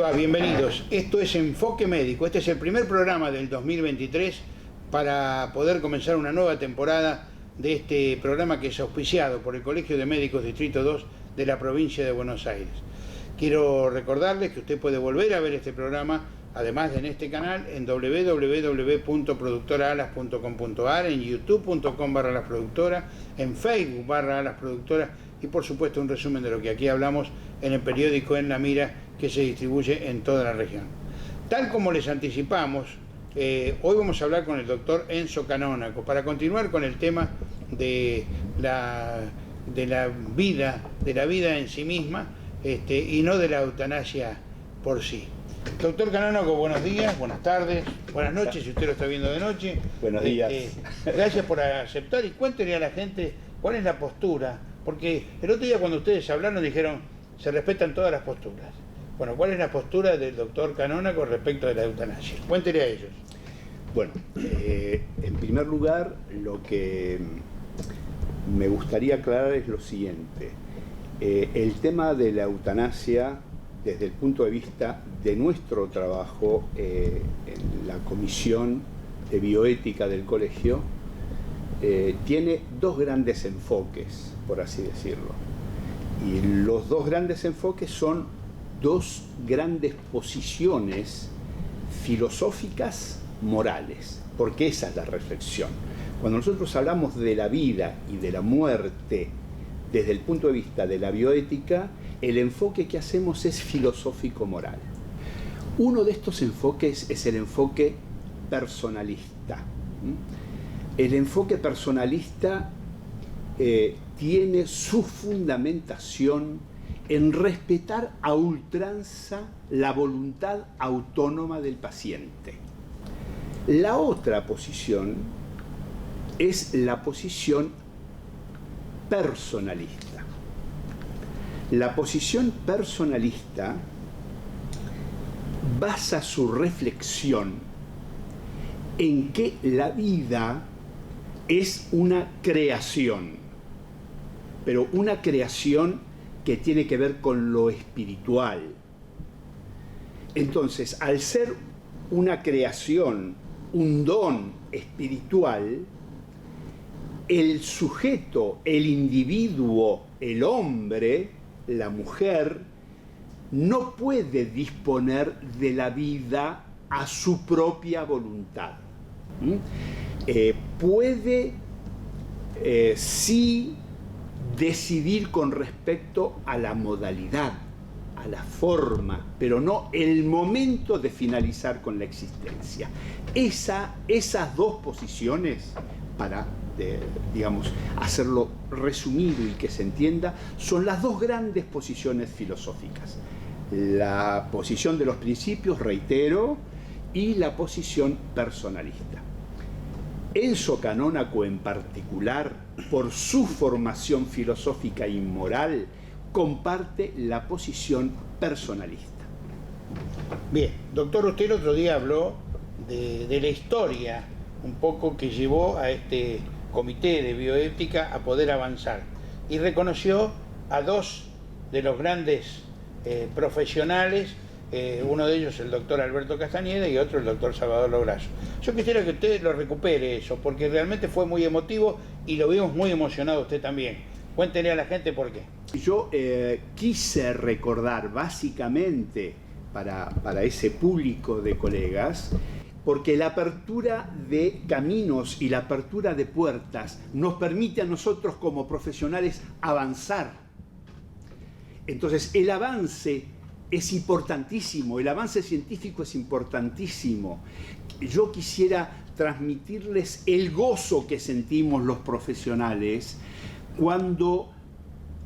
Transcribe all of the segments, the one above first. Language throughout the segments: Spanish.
va? Bienvenidos. Esto es Enfoque Médico. Este es el primer programa del 2023 para poder comenzar una nueva temporada de este programa que es auspiciado por el Colegio de Médicos Distrito 2 de la provincia de Buenos Aires. Quiero recordarles que usted puede volver a ver este programa, además de en este canal, en www.productoraalas.com.ar, en youtube.com/lasproductora, en Facebook /alasproductora y por supuesto un resumen de lo que aquí hablamos en el periódico En la Mira, que se distribuye en toda la región. Tal como les anticipamos, hoy vamos a hablar con el doctor Enzo Canónaco para continuar con el tema de la vida en sí misma, y no de la eutanasia por sí. Doctor Canónaco, buenos días, buenas tardes, buenas noches, si usted lo está viendo de noche. Buenos días. Gracias por aceptar y cuéntenle a la gente cuál es la postura, porque el otro día cuando ustedes hablaron dijeron se respetan todas las posturas. Bueno, ¿cuál es la postura del doctor Canónaco respecto de la eutanasia? Cuéntenle a ellos. Bueno, en primer lugar, lo que me gustaría aclarar es lo siguiente. El tema de la eutanasia, desde el punto de vista de nuestro trabajo en la Comisión de Bioética del Colegio, tiene dos grandes enfoques, por así decirlo. Y los dos grandes enfoques son dos grandes posiciones filosóficas morales, porque esa es la reflexión. Cuando nosotros hablamos de la vida y de la muerte desde el punto de vista de la bioética, el enfoque que hacemos es filosófico-moral. Uno de estos enfoques es el enfoque personalista. El enfoque personalista tiene su fundamentación en respetar a ultranza la voluntad autónoma del paciente. La otra posición es la posición personalista. La posición personalista basa su reflexión en que la vida es una creación, pero una creación que tiene que ver con lo espiritual. Entonces, al ser una creación, un don espiritual, el sujeto, el individuo, el hombre, la mujer, no puede disponer de la vida a su propia voluntad. Puede sí decidir con respecto a la modalidad, a la forma, pero no el momento de finalizar con la existencia. Esas dos posiciones, para digamos, hacerlo resumido y que se entienda, son las dos grandes posiciones filosóficas. La posición de los principios, reitero, y la posición personalista. Enzo Canónaco en particular, por su formación filosófica y moral, comparte la posición personalista. Bien, doctor, usted el otro día habló de la historia un poco que llevó a este comité de bioética a poder avanzar y reconoció a dos de los grandes profesionales, uno de ellos el doctor Alberto Castañeda y otro el doctor Salvador Lograsso. Yo quisiera que usted lo recupere eso, porque realmente fue muy emotivo y lo vimos muy emocionado usted también. Cuéntenle a la gente por qué. Yo quise recordar básicamente para ese público de colegas, porque la apertura de caminos y la apertura de puertas nos permite a nosotros como profesionales avanzar. Entonces el avance es importantísimo, el avance científico es importantísimo. Yo quisiera transmitirles el gozo que sentimos los profesionales cuando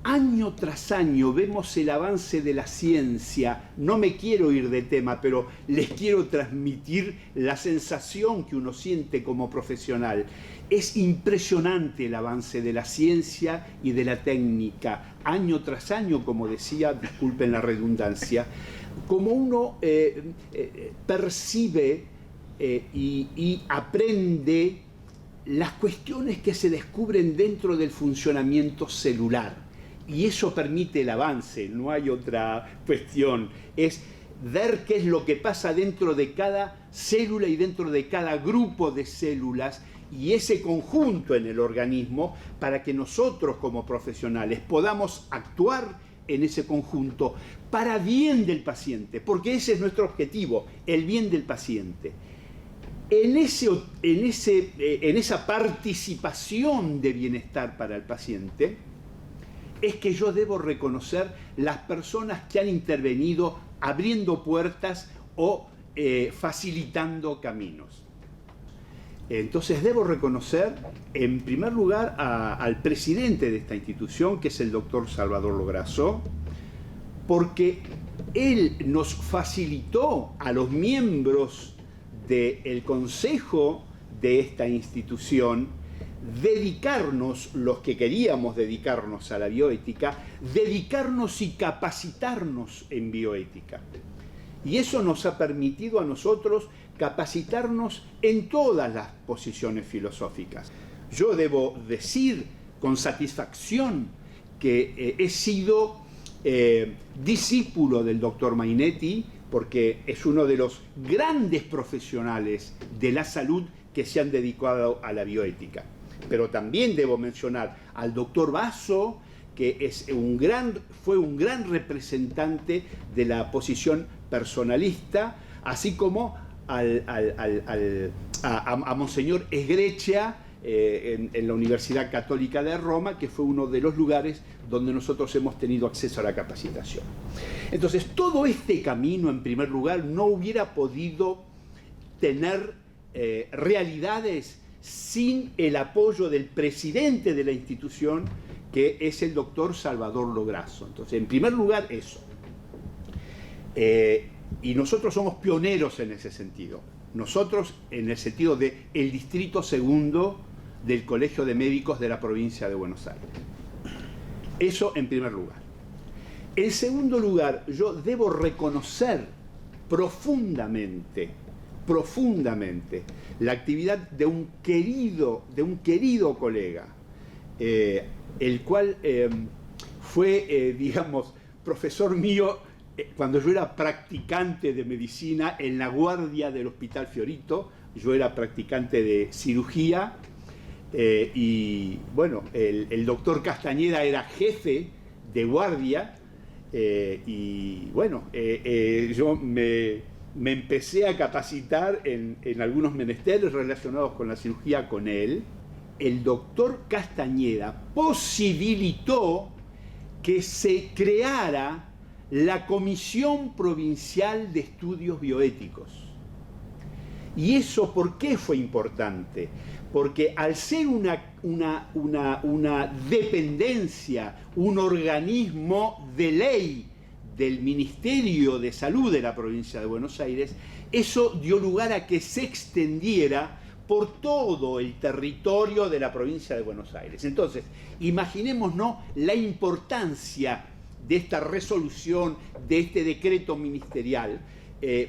año tras año vemos el avance de la ciencia. No me quiero ir de tema, pero les quiero transmitir la sensación que uno siente como profesional. Es impresionante el avance de la ciencia y de la técnica. Año tras año, como decía, disculpen la redundancia, como uno percibe y aprende las cuestiones que se descubren dentro del funcionamiento celular. Y eso permite el avance, no hay otra cuestión. Es ver qué es lo que pasa dentro de cada célula y dentro de cada grupo de células y ese conjunto en el organismo para que nosotros como profesionales podamos actuar en ese conjunto para bien del paciente, porque ese es nuestro objetivo, el bien del paciente. En esa participación de bienestar para el paciente es que yo debo reconocer las personas que han intervenido abriendo puertas o facilitando caminos. Entonces debo reconocer, en primer lugar, al presidente de esta institución, que es el doctor Salvador Lograsso, porque él nos facilitó a los miembros del consejo de esta institución dedicarnos, los que queríamos dedicarnos a la bioética, dedicarnos y capacitarnos en bioética. Y eso nos ha permitido a nosotros capacitarnos en todas las posiciones filosóficas. Yo debo decir con satisfacción que he sido discípulo del doctor Mainetti, porque es uno de los grandes profesionales de la salud que se han dedicado a la bioética. Pero también debo mencionar al doctor Basso, que fue un gran representante de la posición personalista, así como a Monseñor Esgreccia en la Universidad Católica de Roma, que fue uno de los lugares donde nosotros hemos tenido acceso a la capacitación. Entonces, todo este camino, en primer lugar, no hubiera podido tener realidades sin el apoyo del presidente de la institución, que es el doctor Salvador Lograsso. Entonces, en primer lugar, eso. Y nosotros somos pioneros en ese sentido. Nosotros, en el sentido del distrito segundo del Colegio de Médicos de la provincia de Buenos Aires. Eso en primer lugar. En segundo lugar, yo debo reconocer profundamente la actividad de un querido colega, el cual fue, digamos, profesor mío cuando yo era practicante de medicina en la guardia del Hospital Fiorito. Yo era practicante de cirugía y bueno, el doctor Castañeda era jefe de guardia y bueno, yo me empecé a capacitar en algunos menesteres relacionados con la cirugía con él. El doctor Castañeda posibilitó que se creara la Comisión Provincial de Estudios Bioéticos. ¿Y eso por qué fue importante? Porque al ser una dependencia, un organismo de ley del Ministerio de Salud de la provincia de Buenos Aires, eso dio lugar a que se extendiera por todo el territorio de la provincia de Buenos Aires. Entonces, imaginémonos la importancia de esta resolución, de este decreto ministerial.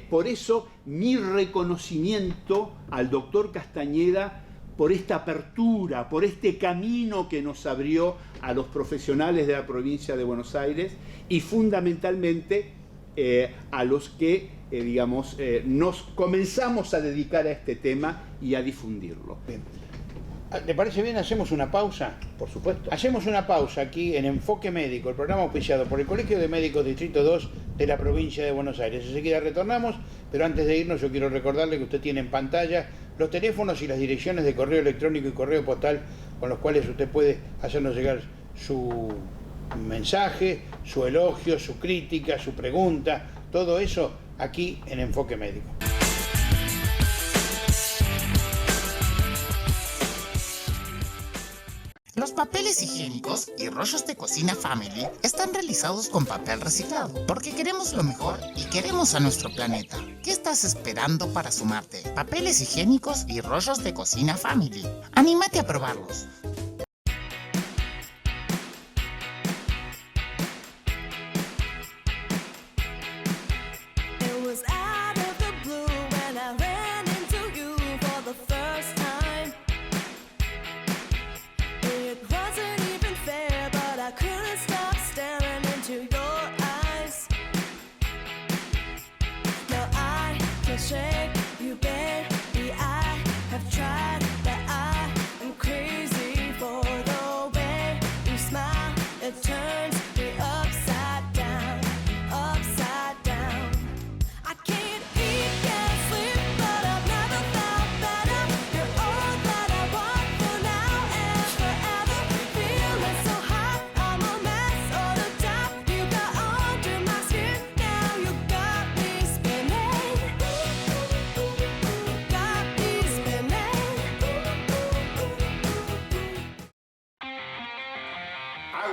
Por eso, mi reconocimiento al doctor Castañeda por esta apertura, por este camino que nos abrió a los profesionales de la provincia de Buenos Aires y fundamentalmente a los que, digamos, nos comenzamos a dedicar a este tema y a difundirlo. Bien. ¿Le parece bien? ¿Hacemos una pausa? Por supuesto. Hacemos una pausa aquí en Enfoque Médico, el programa auspiciado por el Colegio de Médicos Distrito 2 de la provincia de Buenos Aires. Enseguida retornamos, pero antes de irnos yo quiero recordarle que usted tiene en pantalla los teléfonos y las direcciones de correo electrónico y correo postal con los cuales usted puede hacernos llegar su mensaje, su elogio, su crítica, su pregunta, todo eso aquí en Enfoque Médico. Los papeles higiénicos y rollos de cocina Family están realizados con papel reciclado, porque queremos lo mejor y queremos a nuestro planeta. ¿Qué estás esperando para sumarte? Papeles higiénicos y rollos de cocina Family. ¡Anímate a probarlos!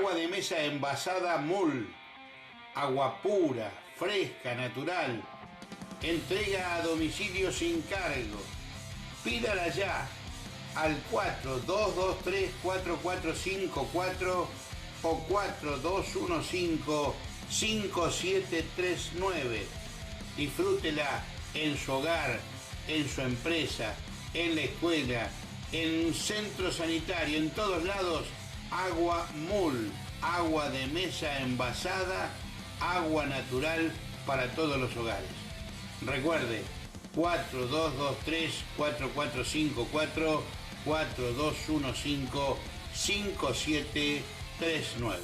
Agua de mesa envasada Mul. Agua pura, fresca, natural. Entrega a domicilio sin cargo. Pídala ya al 4223-4454 o 4215-5739. Disfrútela en su hogar, en su empresa, en la escuela, en un centro sanitario, en todos lados. Agua Mul, agua de mesa envasada, agua natural para todos los hogares. Recuerde, 4223-4454, 4215-5739.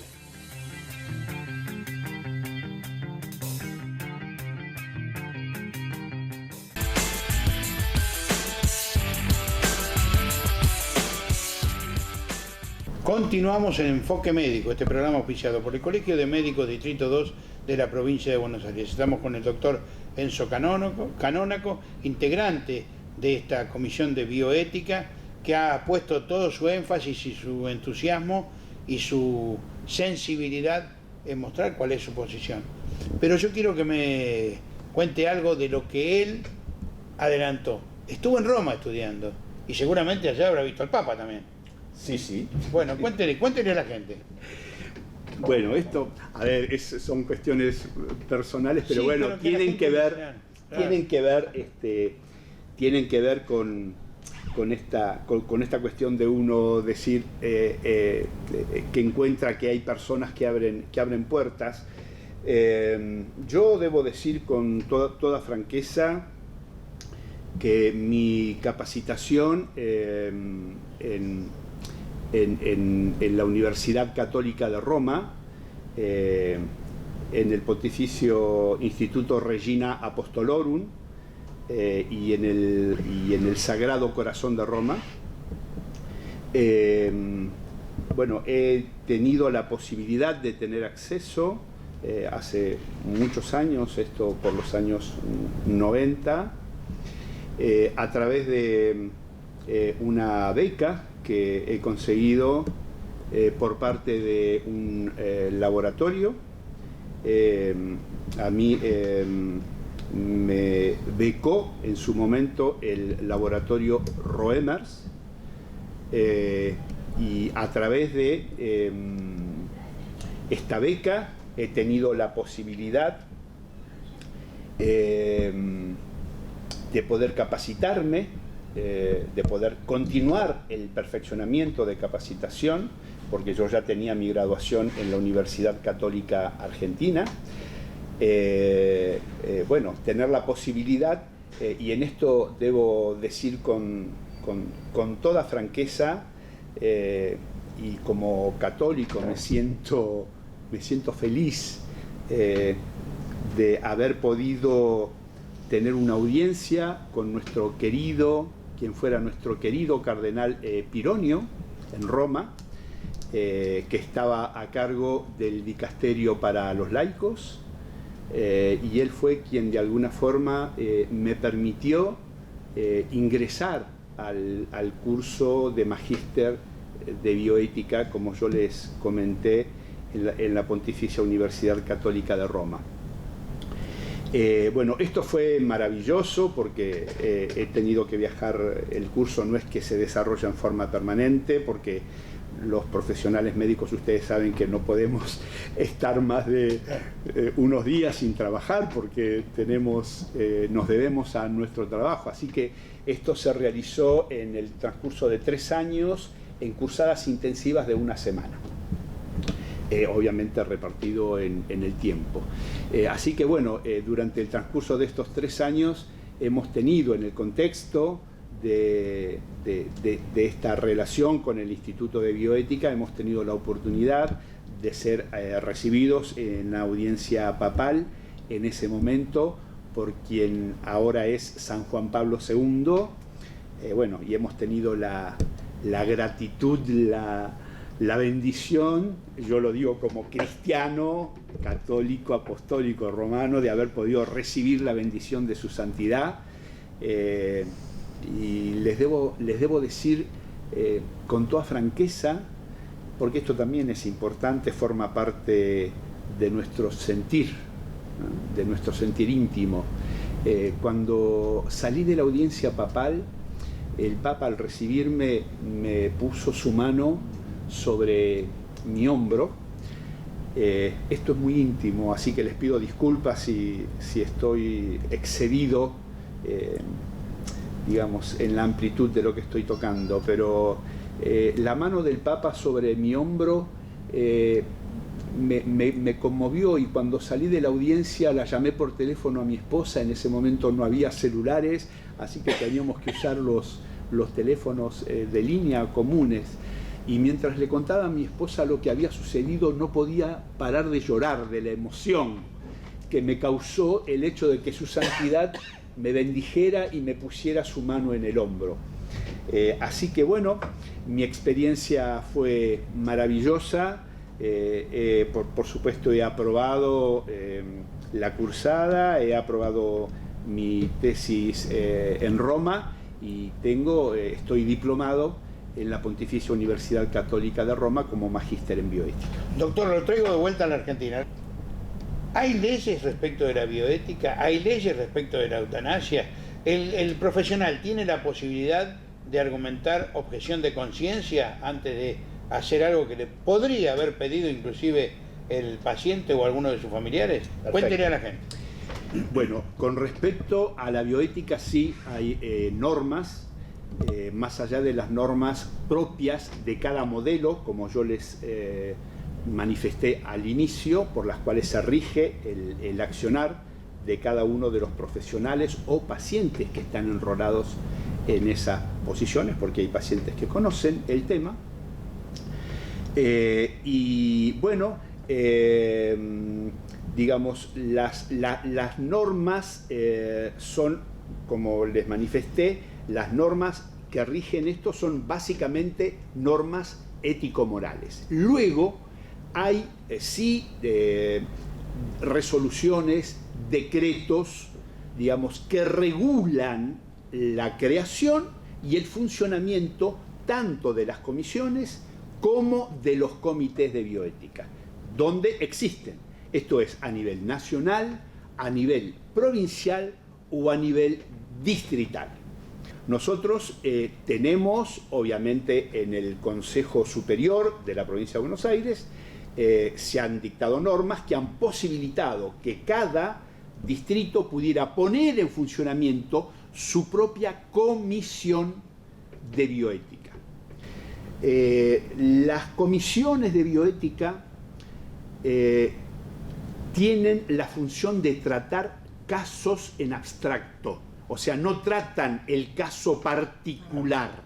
Continuamos en Enfoque Médico, este programa auspiciado por el Colegio de Médicos Distrito 2 de la provincia de Buenos Aires. Estamos con el doctor Enzo Canónaco, integrante de esta comisión de bioética, que ha puesto todo su énfasis y su entusiasmo y su sensibilidad en mostrar cuál es su posición. Pero yo quiero que me cuente algo de lo que él adelantó. Estuvo en Roma estudiando y seguramente allá habrá visto al Papa también. Sí, sí. Bueno, cuéntele a la gente. Bueno, esto, a ver, son cuestiones personales, pero Sí, bueno, pero tienen que ver, claro. tienen que ver con esta cuestión de uno decir que encuentra que hay personas que abren puertas. Yo debo decir con toda franqueza que mi capacitación en la Universidad Católica de Roma, en el Pontificio Instituto Regina Apostolorum y en el Sagrado Corazón de Roma, bueno, he tenido la posibilidad de tener acceso hace muchos años, esto por los años 90, a través de una beca que he conseguido por parte de un laboratorio. A mí me becó en su momento el laboratorio Roemers, y a través de esta beca he tenido la posibilidad de poder capacitarme, de poder continuar el perfeccionamiento de capacitación, porque yo ya tenía mi graduación en la Universidad Católica Argentina. Bueno, tener la posibilidad, y en esto debo decir con toda franqueza, y como católico me siento feliz de haber podido tener una audiencia con quien fuera nuestro querido cardenal Pironio en Roma, que estaba a cargo del dicasterio para los laicos, y él fue quien de alguna forma me permitió ingresar al curso de magíster de bioética, como yo les comenté, en la Pontificia Universidad Católica de Roma. Bueno, esto fue maravilloso porque he tenido que viajar. El curso no es que se desarrolla en forma permanente, porque los profesionales médicos, ustedes saben que no podemos estar más de unos días sin trabajar, porque nos debemos a nuestro trabajo. Así que esto se realizó en el transcurso de 3 años en cursadas intensivas de 1 semana. Obviamente repartido en el tiempo. Así que bueno, durante el transcurso de estos 3 años hemos tenido, en el contexto de esta relación con el Instituto de Bioética, hemos tenido la oportunidad de ser recibidos en la audiencia papal en ese momento por quien ahora es San Juan Pablo II. Bueno, y hemos tenido la gratitud, la bendición, yo lo digo como cristiano, católico, apostólico, romano, de haber podido recibir la bendición de su santidad. Y les debo decir con toda franqueza porque esto también es importante, forma parte de nuestro sentir, ¿no? De nuestro sentir íntimo. Cuando salí de la audiencia papal, el Papa al recibirme me puso su mano sobre mi hombro. Esto es muy íntimo, así que les pido disculpas si estoy excedido, digamos, en la amplitud de lo que estoy tocando, pero la mano del Papa sobre mi hombro me conmovió, y cuando salí de la audiencia la llamé por teléfono a mi esposa. En ese momento no había celulares, así que teníamos que usar los teléfonos de línea comunes, y mientras le contaba a mi esposa lo que había sucedido no podía parar de llorar de la emoción que me causó el hecho de que su santidad me bendijera y me pusiera su mano en el hombro. Así que bueno, mi experiencia fue maravillosa. Por supuesto he aprobado la cursada, he aprobado mi tesis en Roma, y estoy diplomado en la Pontificia Universidad Católica de Roma como magíster en bioética. Doctor, lo traigo de vuelta a la Argentina. ¿Hay leyes respecto de la bioética? ¿Hay leyes respecto de la eutanasia? ¿El profesional tiene la posibilidad de argumentar objeción de conciencia antes de hacer algo que le podría haber pedido inclusive el paciente o alguno de sus familiares? Perfecto. Cuéntele a la gente. Bueno, con respecto a la bioética sí hay normas, más allá de las normas propias de cada modelo, como yo les manifesté al inicio, por las cuales se rige el accionar de cada uno de los profesionales o pacientes que están enrolados en esas posiciones, porque hay pacientes que conocen el tema. Y bueno, digamos, las normas son, como les manifesté, las normas que rigen esto son básicamente normas ético-morales. Luego hay resoluciones, decretos, digamos, que regulan la creación y el funcionamiento tanto de las comisiones como de los comités de bioética, donde existen. Esto es a nivel nacional, a nivel provincial o a nivel distrital. Nosotros tenemos, obviamente, en el Consejo Superior de la Provincia de Buenos Aires, se han dictado normas que han posibilitado que cada distrito pudiera poner en funcionamiento su propia comisión de bioética. Las comisiones de bioética tienen la función de tratar casos en abstracto, o sea, no tratan el caso particular,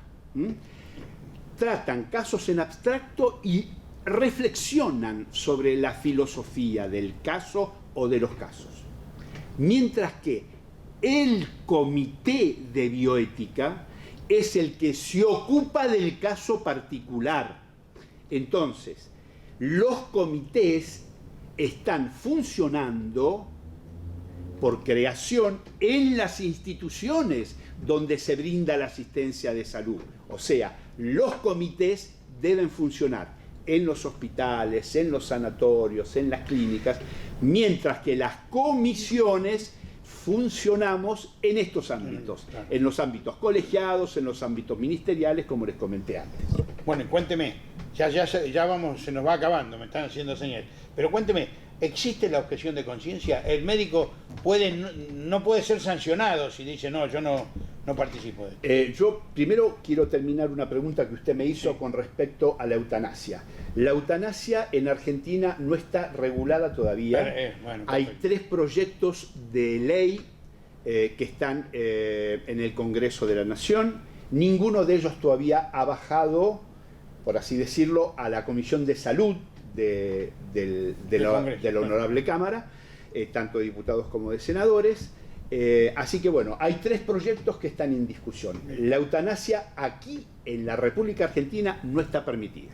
tratan casos en abstracto y reflexionan sobre la filosofía del caso o de los casos. Mientras que el comité de bioética es el que se ocupa del caso particular. Entonces, los comités están funcionando por creación en las instituciones donde se brinda la asistencia de salud. O sea, los comités deben funcionar en los hospitales, en los sanatorios, en las clínicas, mientras que las comisiones funcionamos en estos ámbitos, en los ámbitos colegiados, en los ámbitos ministeriales, como les comenté antes. Bueno, cuénteme, ya vamos, se nos va acabando, me están haciendo señal, pero cuénteme, ¿existe la objeción de conciencia? ¿El médico no puede ser sancionado si dice, no, yo no participo de esto? Yo primero quiero terminar una pregunta que usted me hizo con respecto a la eutanasia. La eutanasia en Argentina no está regulada todavía. Bueno, hay 3 proyectos de ley que están en el Congreso de la Nación. Ninguno de ellos todavía ha bajado, por así decirlo, a la Comisión de Salud de la Honorable Cámara, tanto de diputados como de senadores. Así que bueno, hay 3 proyectos que están en discusión. La eutanasia aquí en la República Argentina no está permitida,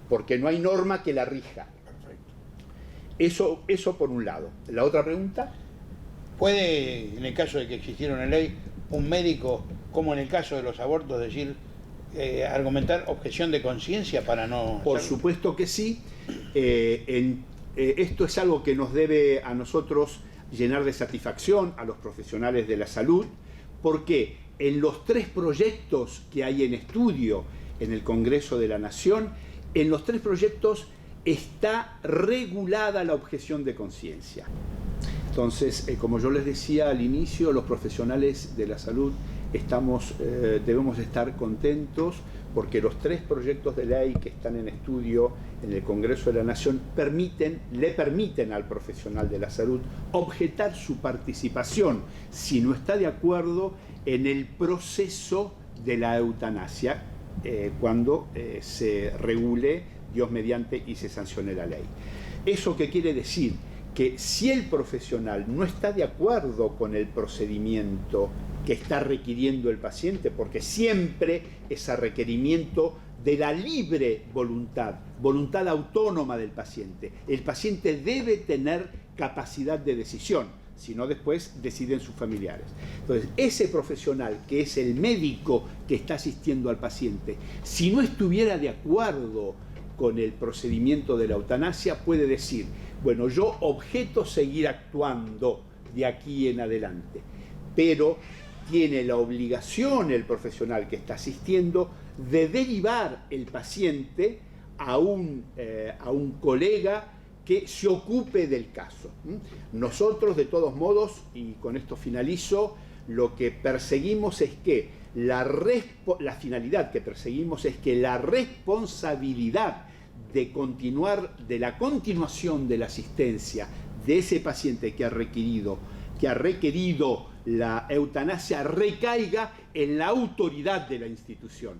porque no hay norma que la rija. Eso por un lado. La otra pregunta. ¿Puede, en el caso de que existiera una ley, un médico, como en el caso de los abortos, decir, argumentar objeción de conciencia para no... Por supuesto que sí. Esto es algo que nos debe a nosotros llenar de satisfacción a los profesionales de la salud, porque en los 3 proyectos que hay en estudio en el Congreso de la Nación, en los 3 proyectos está regulada la objeción de conciencia. Entonces, como yo les decía al inicio, los profesionales de la salud debemos estar contentos porque los 3 proyectos de ley que están en estudio en el Congreso de la Nación le permiten al profesional de la salud objetar su participación si no está de acuerdo en el proceso de la eutanasia cuando se regule, Dios mediante, y se sancione la ley. ¿Eso qué quiere decir? Que si el profesional no está de acuerdo con el procedimiento que está requiriendo el paciente, porque siempre es a requerimiento de la libre voluntad autónoma del paciente. El paciente debe tener capacidad de decisión, si no después deciden sus familiares. Entonces, ese profesional que es el médico que está asistiendo al paciente, si no estuviera de acuerdo con el procedimiento de la eutanasia, puede decir, bueno, yo objeto seguir actuando de aquí en adelante, pero tiene la obligación el profesional que está asistiendo de derivar el paciente a un colega que se ocupe del caso. Nosotros, de todos modos, y con esto finalizo, lo que perseguimos es que la finalidad que perseguimos es que la responsabilidad de la continuación de la asistencia de ese paciente que ha requerido la eutanasia recaiga en la autoridad de la institución,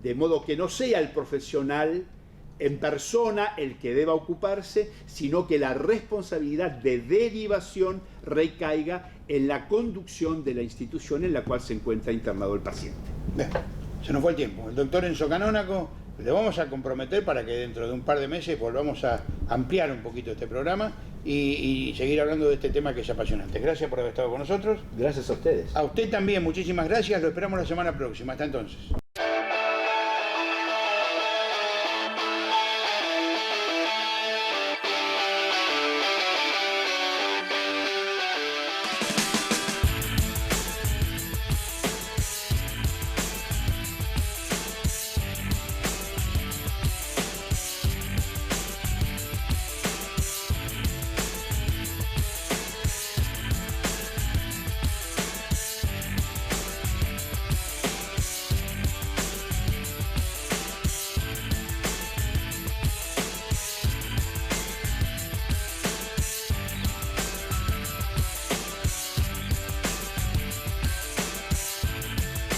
de modo que no sea el profesional en persona el que deba ocuparse, sino que la responsabilidad de derivación recaiga en la conducción de la institución en la cual se encuentra internado el paciente. Bien, se nos fue el tiempo. El doctor Enzo Canónago, le vamos a comprometer para que dentro de un par de meses volvamos a ampliar un poquito este programa y seguir hablando de este tema que es apasionante. Gracias por haber estado con nosotros. Gracias a ustedes. A usted también, muchísimas gracias. Lo esperamos la semana próxima. Hasta entonces.